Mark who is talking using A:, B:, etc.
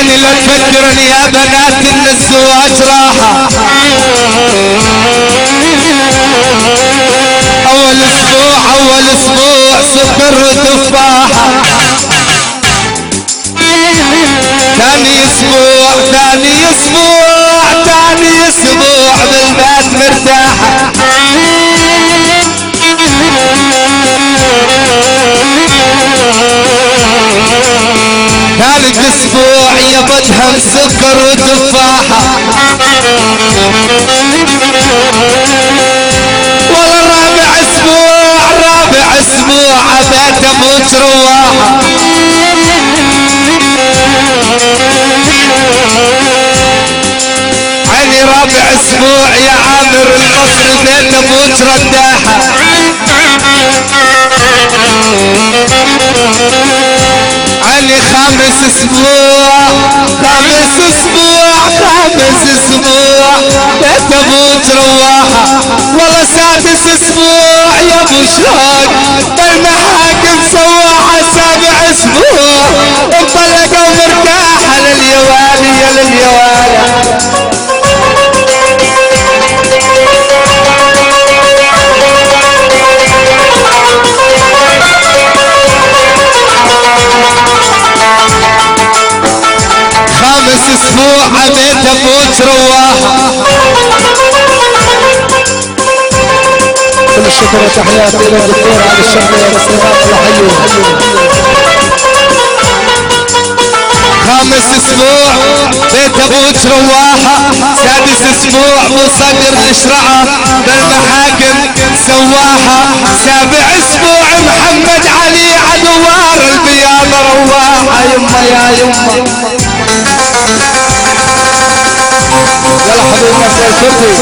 A: يعني لا تفكرن يا بنات ان الزواج راحة. اول اسبوع سكر وتفاحة، ثاني اسبوع بالبيت مرتاحة، ثالث اسبوع يبدها سكر وتفاحة، والله رابع اسبوع عبيت اموت رواحة. عيني رابع اسبوع يا عامر القصر بيت اموت رداحة. عيني خامس اسبوع بيت اموت رواحة. والله سادس اسبوع يا ابو شوق المحاكم سواحة. سابع اسبوع انطلقوا مرتاحة لليوالي يا لليوالي. خامس اسبوع عبيت اموت رواحة.
B: كل الشكر والتحيات الى الدكتور علي الشرقي والسلام الله حيه.
A: خامس اسبوع بيت ابوك رواحة. سادس اسبوع مصدر الاشرعة بالمحاكم سواحة. سابع اسبوع محمد علي عدوار البياض رواحة. يما يا يما
B: يلا حبيبنا الكردي